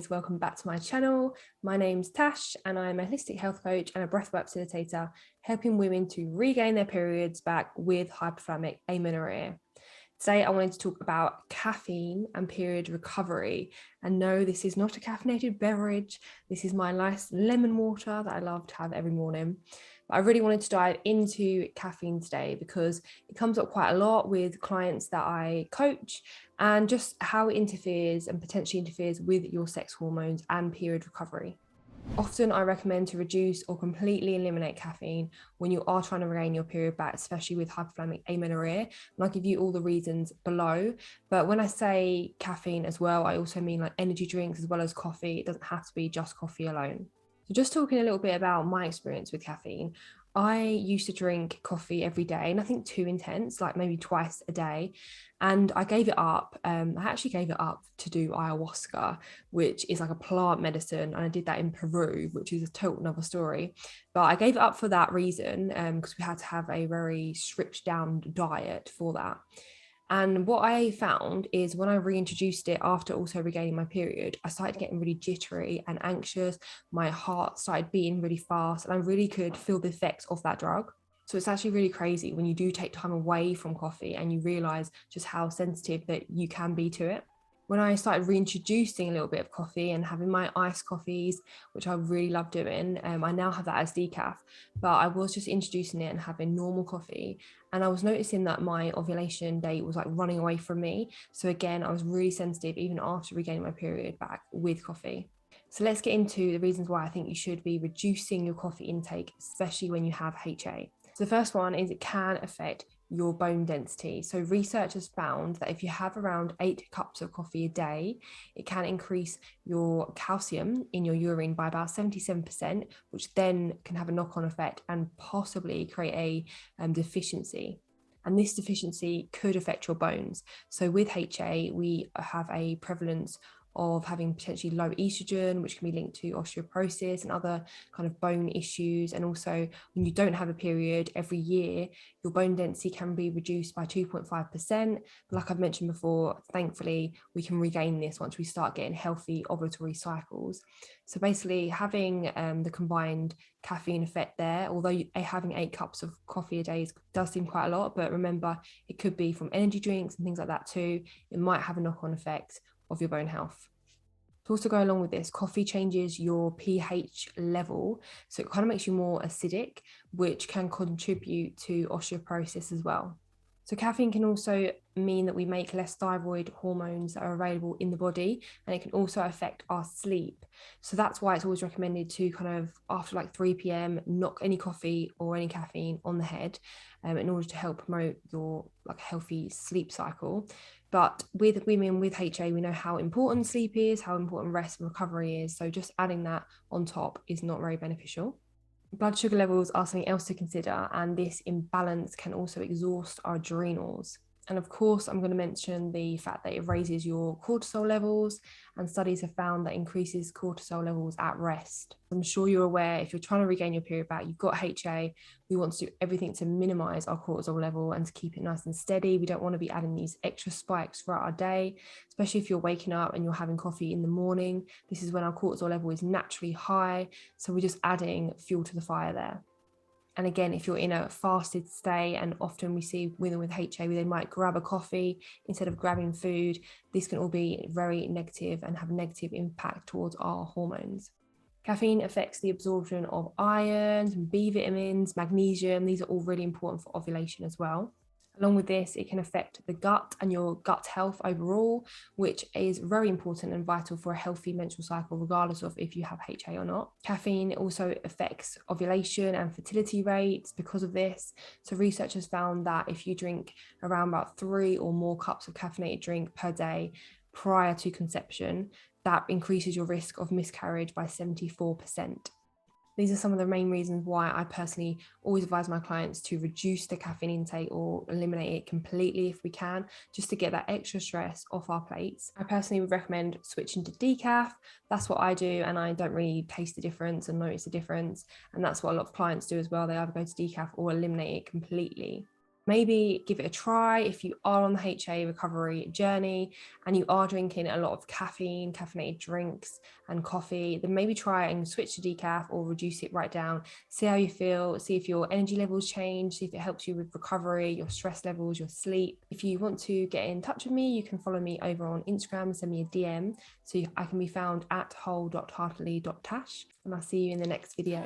guys, welcome back to my channel. My name's Tash and I'm a holistic health coach and a breathwork facilitator, helping women to regain their periods back with hypothalamic amenorrhea. Today I wanted to talk about caffeine and period recovery. And no, this is not a caffeinated beverage. This is my nice lemon water that I love to have every morning. But I really wanted to dive into caffeine today because it comes up quite a lot with clients that I coach, and just how it interferes and potentially interferes with your sex hormones and period recovery. Often I recommend to reduce or completely eliminate caffeine when you are trying to regain your period back, especially with hypothalamic amenorrhea. And I'll give you all the reasons below. But when I say caffeine as well, I also mean like energy drinks as well as coffee. It doesn't have to be just coffee alone. So just talking a little bit about my experience with caffeine, I used to drink coffee every day, nothing too intense, like maybe twice a day. And I gave it up. I actually gave it up to do ayahuasca, which is like a plant medicine. And I did that in Peru, which is a total another story. But I gave it up for that reason, because we had to have a very stripped down diet for that. And what I found is when I reintroduced it after also regaining my period, I started getting really jittery and anxious. My heart started beating really fast, and I really could feel the effects of that drug. So it's actually really crazy when you do take time away from coffee and you realize just how sensitive that you can be to it. When I started reintroducing a little bit of coffee and having my iced coffees, which I really love doing, I now have that as decaf, but I was just introducing it and having normal coffee. And I was noticing that my ovulation date was like running away from me. So again, I was really sensitive even after regaining my period back with coffee. So let's get into the reasons why I think you should be reducing your coffee intake, especially when you have HA. So the first one is it can affect your bone density. So research has found that if you have around 8 cups of coffee a day, it can increase your calcium in your urine by about 77%, which then can have a knock-on effect and possibly create a deficiency. And this deficiency could affect your bones. So with HA, we have a prevalence of having potentially low estrogen, which can be linked to osteoporosis and other kind of bone issues. And also when you don't have a period every year, your bone density can be reduced by 2.5%. But like I've mentioned before, thankfully, we can regain this once we start getting healthy ovulatory cycles. So basically having the combined caffeine effect there, although having 8 cups of coffee a day does seem quite a lot, but remember, it could be from energy drinks and things like that too. It might have a knock-on effect of your bone health. To also go along with this, coffee changes your pH level, so it kind of makes you more acidic, which can contribute to osteoporosis as well. So caffeine can also mean that we make less thyroid hormones that are available in the body, and it can also affect our sleep. So that's why it's always recommended to kind of after like 3 p.m. knock any coffee or any caffeine on the head, in order to help promote your like healthy sleep cycle. But with women with HA, we know how important sleep is, how important rest and recovery is. So just adding that on top is not very beneficial. Blood sugar levels are something else to consider, and this imbalance can also exhaust our adrenals. And of course, I'm going to mention the fact that it raises your cortisol levels, and studies have found that increases cortisol levels at rest. I'm sure you're aware if you're trying to regain your period back, you've got HA, we want to do everything to minimize our cortisol level and to keep it nice and steady. We don't want to be adding these extra spikes throughout our day, especially if you're waking up and you're having coffee in the morning. This is when our cortisol level is naturally high. So we're just adding fuel to the fire there. And again, if you're in a fasted state, and often we see women with HA, they might grab a coffee instead of grabbing food. This can all be very negative and have a negative impact towards our hormones. Caffeine affects the absorption of iron, B vitamins, magnesium. These are all really important for ovulation as well. Along with this, it can affect the gut and your gut health overall, which is very important and vital for a healthy menstrual cycle, regardless of if you have HA or not. Caffeine also affects ovulation and fertility rates because of this. So researchers found that if you drink around about 3 or more cups of caffeinated drink per day prior to conception, that increases your risk of miscarriage by 74%. These are some of the main reasons why I personally always advise my clients to reduce the caffeine intake or eliminate it completely if we can, just to get that extra stress off our plates. I personally would recommend switching to decaf. That's what I do, and I don't really taste the difference and notice the difference. And that's what a lot of clients do as well. They either go to decaf or eliminate it completely. Maybe give it a try if you are on the HA recovery journey and you are drinking a lot of caffeine, caffeinated drinks and coffee, then maybe try and switch to decaf or reduce it right down. See how you feel, see if your energy levels change, see if it helps you with recovery, your stress levels, your sleep. If you want to get in touch with me, you can follow me over on Instagram and send me a DM. So I can be found at whole.heartily.tash, and I'll see you in the next video.